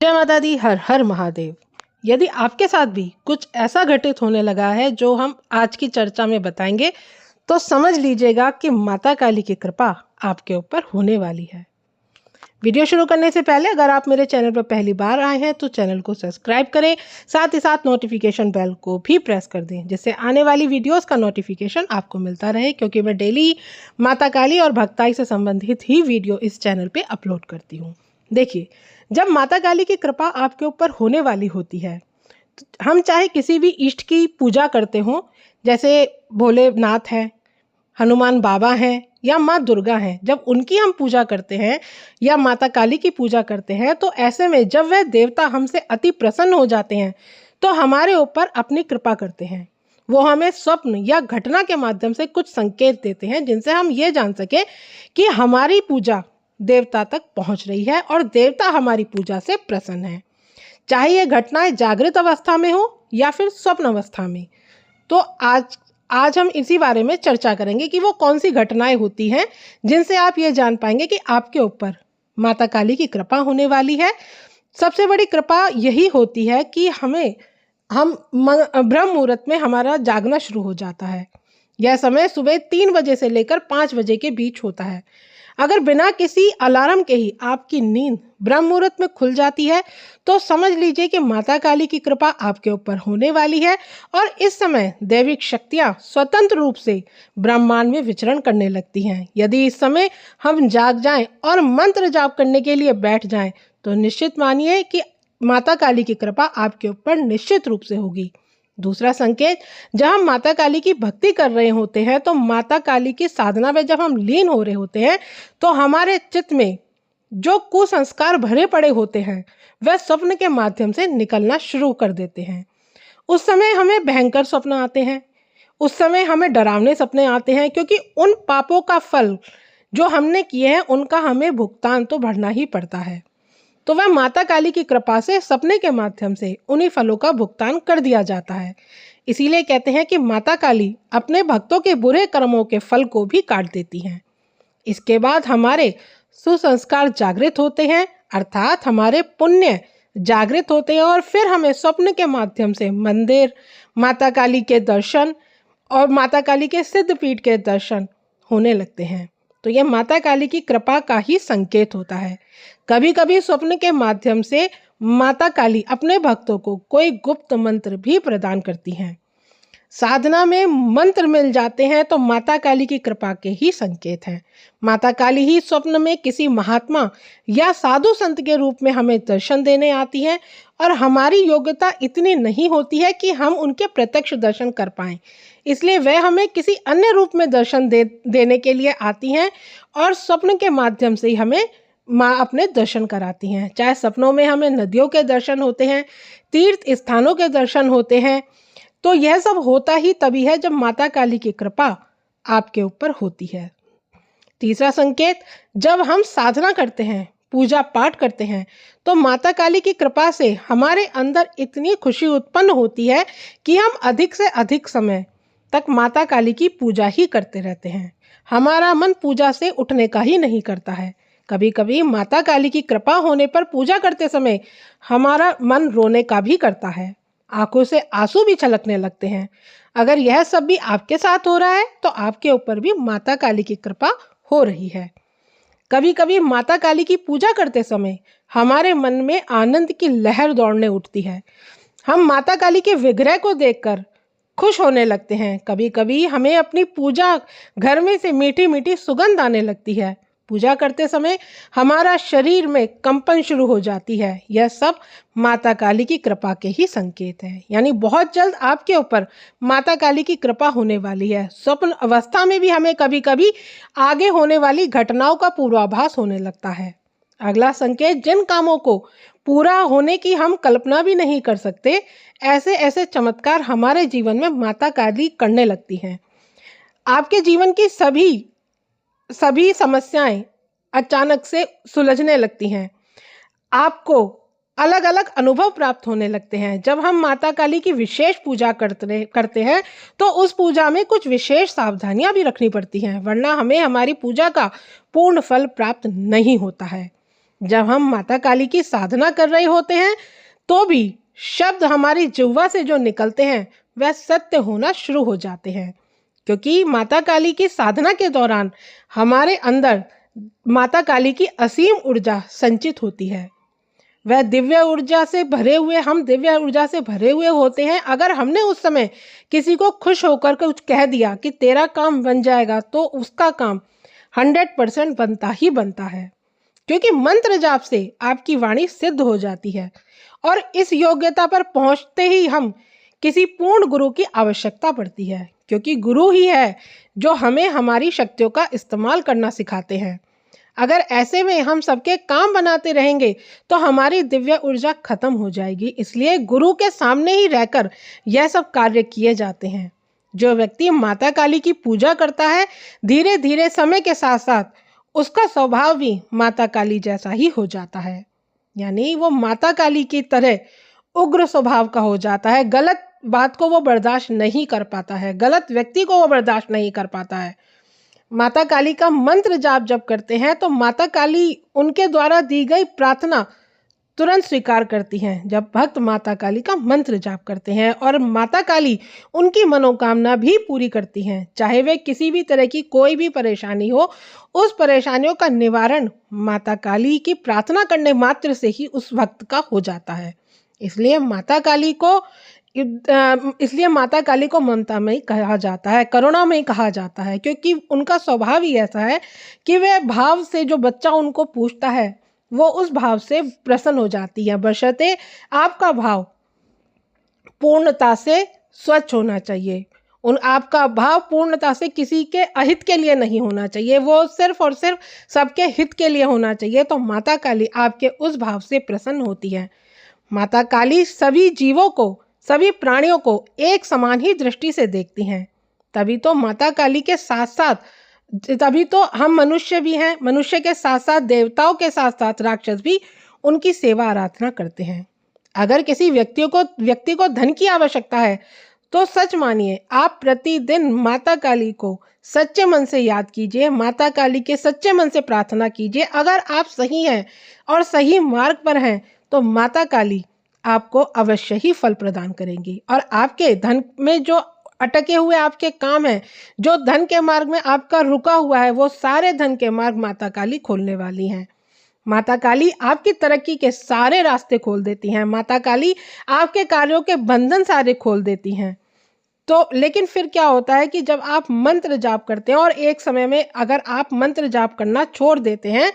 जय माता दी। हर हर महादेव। यदि आपके साथ भी कुछ ऐसा घटित होने लगा है जो हम आज की चर्चा में बताएंगे, तो समझ लीजिएगा कि माता काली की कृपा आपके ऊपर होने वाली है। वीडियो शुरू करने से पहले अगर आप मेरे चैनल पर पहली बार आए हैं तो चैनल को सब्सक्राइब करें, साथ ही साथ नोटिफिकेशन बेल को भी प्रेस कर दें, जिससे आने वाली वीडियोस का नोटिफिकेशन आपको मिलता रहे, क्योंकि मैं डेली माता काली और भक्ताई से संबंधित ही वीडियो इस चैनल पे अपलोड करती हूँ। देखिए, जब माता काली की कृपा आपके ऊपर होने वाली होती है, तो हम चाहे किसी भी इष्ट की पूजा करते हों, जैसे भोलेनाथ हैं, हनुमान बाबा हैं या माँ दुर्गा हैं, जब उनकी हम पूजा करते हैं या माता काली की पूजा करते हैं, तो ऐसे में जब वह देवता हमसे अति प्रसन्न हो जाते हैं तो हमारे ऊपर अपनी कृपा करते हैं। वो हमें स्वप्न या घटना के माध्यम से कुछ संकेत देते हैं, जिनसे हम ये जान सके कि हमारी पूजा देवता तक पहुंच रही है और देवता हमारी पूजा से प्रसन्न है। चाहे ये घटनाएं जागृत अवस्था में हो या फिर स्वप्न अवस्था में। तो आज हम इसी बारे में चर्चा करेंगे कि वो कौन सी घटनाएं होती हैं जिनसे आप ये जान पाएंगे कि आपके ऊपर माता काली की कृपा होने वाली है। सबसे बड़ी कृपा यही होती है कि हम ब्रह्म मुहूर्त में हमारा जागना शुरू हो जाता है। यह समय सुबह 3 बजे से लेकर 5 बजे के बीच होता है। अगर बिना किसी अलार्म के ही आपकी नींद ब्रह्म मुहूर्त में खुल जाती है, तो समझ लीजिए कि माता काली की कृपा आपके ऊपर होने वाली है और इस समय दैविक शक्तियां स्वतंत्र रूप से ब्रह्मांड में विचरण करने लगती हैं। यदि इस समय हम जाग जाएं और मंत्र जाप करने के लिए बैठ जाएं, तो निश्चित मानिए कि माता काली की कृपा आपके ऊपर निश्चित रूप से होगी। दूसरा संकेत, जब हम माता काली की भक्ति कर रहे होते हैं, तो माता काली की साधना में जब हम लीन हो रहे होते हैं, तो हमारे चित्त में जो कुसंस्कार भरे पड़े होते हैं वह स्वप्न के माध्यम से निकलना शुरू कर देते हैं। उस समय हमें भयंकर स्वप्न आते हैं, उस समय हमें डरावने सपने आते हैं, क्योंकि उन पापों का फल जो हमने किए हैं उनका हमें भुगतान तो भरना ही पड़ता है। तो वह माता काली की कृपा से सपने के माध्यम से उन्हीं फलों का भुगतान कर दिया जाता है। इसीलिए कहते हैं कि माता काली अपने भक्तों के बुरे कर्मों के फल को भी काट देती हैं। इसके बाद हमारे सुसंस्कार जागृत होते हैं, अर्थात हमारे पुण्य जागृत होते हैं और फिर हमें स्वप्न के माध्यम से मंदिर, माता काली के दर्शन और माता काली के सिद्ध पीठ के दर्शन होने लगते हैं। तो यह माता काली की कृपा का ही संकेत होता है। कभी कभी स्वप्न के माध्यम से माता काली अपने भक्तों को कोई गुप्त मंत्र भी प्रदान करती हैं। साधना में मंत्र मिल जाते हैं तो माता काली की कृपा के ही संकेत हैं। माता काली ही स्वप्न में किसी महात्मा या साधु संत के रूप में हमें दर्शन देने आती हैं और हमारी योग्यता इतनी नहीं होती है कि हम उनके प्रत्यक्ष दर्शन कर पाएं। इसलिए वह हमें किसी अन्य रूप में दर्शन देने के लिए आती हैं और स्वप्न के माध्यम से ही हमें माँ अपने दर्शन कराती हैं। चाहे सपनों में हमें नदियों के दर्शन होते हैं, तीर्थ स्थानों के दर्शन होते हैं, तो यह सब होता ही तभी है जब माता काली की कृपा आपके ऊपर होती है। तीसरा संकेत, जब हम साधना करते हैं, पूजा पाठ करते हैं, तो माता काली की कृपा से हमारे अंदर इतनी खुशी उत्पन्न होती है कि हम अधिक से अधिक समय तक माता काली की पूजा ही करते रहते हैं। हमारा मन पूजा से उठने का ही नहीं करता है। कभी कभी माता काली की कृपा होने पर पूजा करते समय हमारा मन रोने का भी करता है, आंखों से आंसू भी छलकने लगते हैं। अगर यह सब भी आपके साथ हो रहा है तो आपके ऊपर भी माता काली की कृपा हो रही है। कभी कभी माता काली की पूजा करते समय हमारे मन में आनंद की लहर दौड़ने उठती है। हम माता काली के विग्रह को देखकर खुश होने लगते हैं। कभी कभी हमें अपनी पूजा घर में से मीठी मीठी सुगंध आने लगती है। पूजा करते समय हमारा शरीर में कंपन शुरू हो जाती है। यह सब माता काली की कृपा के ही संकेत है। यानी बहुत जल्द आपके ऊपर माता काली की कृपा होने वाली है। स्वप्न अवस्था में भी हमें कभी कभी आगे होने वाली घटनाओं का पूर्वाभास होने लगता है। अगला संकेत, जिन कामों को पूरा होने की हम कल्पना भी नहीं कर सकते, ऐसे ऐसे चमत्कार हमारे जीवन में माता काली करने लगती हैं। आपके जीवन की सभी समस्याएं अचानक से सुलझने लगती हैं। आपको अलग अलग अनुभव प्राप्त होने लगते हैं। जब हम माता काली की विशेष पूजा करते हैं तो उस पूजा में कुछ विशेष सावधानियां भी रखनी पड़ती हैं, वरना हमें हमारी पूजा का पूर्ण फल प्राप्त नहीं होता है। जब हम माता काली की साधना कर रहे होते हैं तो भी शब्द हमारी जिह्वा से जो निकलते हैं वह सत्य होना शुरू हो जाते हैं, क्योंकि माता काली की साधना के दौरान हमारे अंदर माता काली की असीम ऊर्जा संचित होती है। वह दिव्य ऊर्जा से भरे हुए हम दिव्य ऊर्जा से भरे हुए होते हैं। अगर हमने उस समय किसी को खुश होकर कुछ कह दिया कि तेरा काम बन जाएगा, तो उसका काम 100% बनता ही बनता है, क्योंकि मंत्र जाप से आपकी वाणी सिद्ध हो जाती है और इस योग्यता पर पहुंचते ही हम किसी पूर्ण गुरु की आवश्यकता पड़ती है, क्योंकि गुरु ही है जो हमें हमारी शक्तियों का इस्तेमाल करना सिखाते हैं। अगर ऐसे में हम सबके काम बनाते रहेंगे तो हमारी दिव्य ऊर्जा खत्म हो जाएगी। इसलिए गुरु के सामने ही रहकर यह सब कार्य किए जाते हैं। जो व्यक्ति माता काली की पूजा करता है, धीरे धीरे समय के साथ साथ उसका स्वभाव भी माता काली जैसा ही हो जाता है, यानी वो माता काली की तरह उग्र स्वभाव का हो जाता है। गलत बात को वो बर्दाश्त नहीं कर पाता है, गलत व्यक्ति को वो बर्दाश्त नहीं कर पाता है। माता काली का मंत्र जाप जब करते हैं तो माता काली उनके द्वारा दी गई प्रार्थना तुरंत स्वीकार करती हैं। जब भक्त माता काली का मंत्र जाप करते हैं और माता काली उनकी मनोकामना भी पूरी करती हैं, चाहे वे किसी भी तरह की कोई भी परेशानी हो, उस परेशानियों का निवारण माता काली की प्रार्थना करने मात्र से ही उस भक्त का हो जाता है। इसलिए माता काली को ममतामयी कहा जाता है, करुणामयी कहा जाता है, क्योंकि उनका स्वभाव ही ऐसा है कि वे भाव से जो बच्चा उनको पूछता है वो उस भाव से प्रसन्न हो जाती है। बशर्ते आपका भाव पूर्णता से स्वच्छ होना चाहिए। आपका भाव पूर्णता से किसी के अहित के लिए नहीं होना चाहिए, वो सिर्फ और सिर्फ सबके हित के लिए होना चाहिए। तो माता काली आपके उस भाव से प्रसन्न होती है। माता काली सभी जीवों को, सभी प्राणियों को एक समान ही दृष्टि से देखती हैं। तभी तो माता काली के साथ साथ, तभी तो हम मनुष्य भी हैं, मनुष्य के साथ साथ देवताओं के साथ साथ राक्षस भी उनकी सेवा आराधना करते हैं। अगर किसी व्यक्ति को धन की आवश्यकता है तो सच मानिए, आप प्रतिदिन माता काली को सच्चे मन से याद कीजिए, माता काली के सच्चे मन से प्रार्थना कीजिए। अगर आप सही हैं और सही मार्ग पर हैं तो माता काली आपको अवश्य ही फल प्रदान करेंगी और आपके धन में जो अटके हुए आपके काम हैं, जो धन के मार्ग में आपका रुका हुआ है, वो सारे धन के मार्ग माता काली खोलने वाली हैं। माता काली आपकी तरक्की के सारे रास्ते खोल देती हैं। माता काली आपके कार्यों के बंधन सारे खोल देती हैं। तो लेकिन फिर क्या होता है कि जब आप मंत्र जाप करते हैं और एक समय में अगर आप मंत्र जाप करना छोड़ देते हैं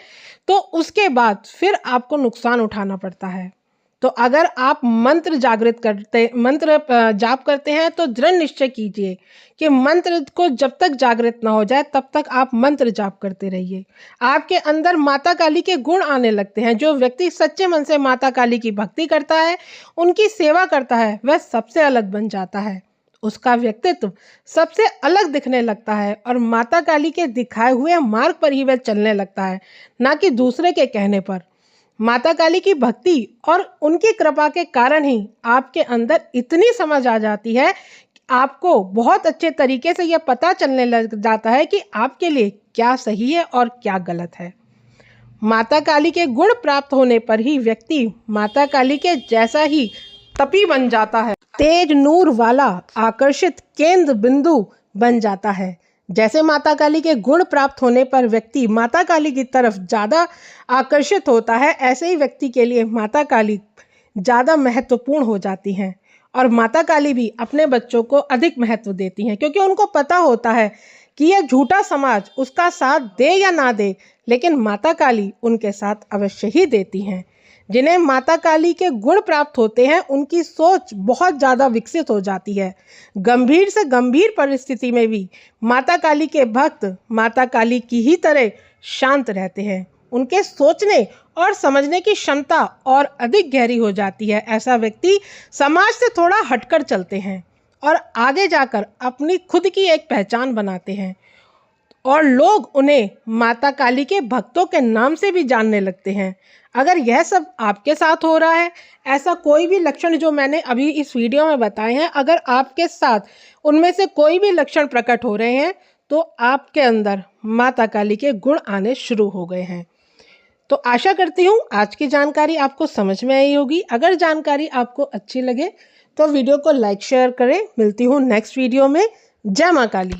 तो उसके बाद फिर आपको नुकसान उठाना पड़ता है। तो अगर आप मंत्र जाप करते हैं तो दृढ़ निश्चय कीजिए कि मंत्र को जब तक जागृत ना हो जाए तब तक आप मंत्र जाप करते रहिए। आपके अंदर माता काली के गुण आने लगते हैं। जो व्यक्ति सच्चे मन से माता काली की भक्ति करता है, उनकी सेवा करता है, वह सबसे अलग बन जाता है। उसका व्यक्तित्व सबसे अलग दिखने लगता है और माता काली के दिखाए हुए मार्ग पर ही वह चलने लगता है, ना कि दूसरे के कहने पर। माता काली की भक्ति और उनकी कृपा के कारण ही आपके अंदर इतनी समझ आ जाती है कि आपको बहुत अच्छे तरीके से यह पता चलने लग जाता है कि आपके लिए क्या सही है और क्या गलत है। माता काली के गुण प्राप्त होने पर ही व्यक्ति माता काली के जैसा ही तपी बन जाता है, तेज नूर वाला आकर्षित केंद्र बिंदु बन जाता है। जैसे माता काली के गुण प्राप्त होने पर व्यक्ति माता काली की तरफ ज़्यादा आकर्षित होता है, ऐसे ही व्यक्ति के लिए माता काली ज़्यादा महत्वपूर्ण हो जाती हैं। और माता काली भी अपने बच्चों को अधिक महत्व देती हैं, क्योंकि उनको पता होता है कि यह झूठा समाज उसका साथ दे या ना दे, लेकिन माता काली उनके साथ अवश्य ही देती हैं। जिन्हें माता काली के गुण प्राप्त होते हैं उनकी सोच बहुत ज़्यादा विकसित हो जाती है। गंभीर से गंभीर परिस्थिति में भी माता काली के भक्त माता काली की ही तरह शांत रहते हैं। उनके सोचने और समझने की क्षमता और अधिक गहरी हो जाती है। ऐसा व्यक्ति समाज से थोड़ा हटकर चलते हैं और आगे जाकर अपनी खुद की एक पहचान बनाते हैं और लोग उन्हें माता काली के भक्तों के नाम से भी जानने लगते हैं। अगर यह सब आपके साथ हो रहा है, ऐसा कोई भी लक्षण जो मैंने अभी इस वीडियो में बताए हैं, अगर आपके साथ उनमें से कोई भी लक्षण प्रकट हो रहे हैं तो आपके अंदर माता काली के गुण आने शुरू हो गए हैं। तो आशा करती हूँ आज की जानकारी आपको समझ में आई होगी। अगर जानकारी आपको अच्छी लगे तो वीडियो को लाइक शेयर करें। मिलती हूँ नेक्स्ट वीडियो में। जय माँ काली।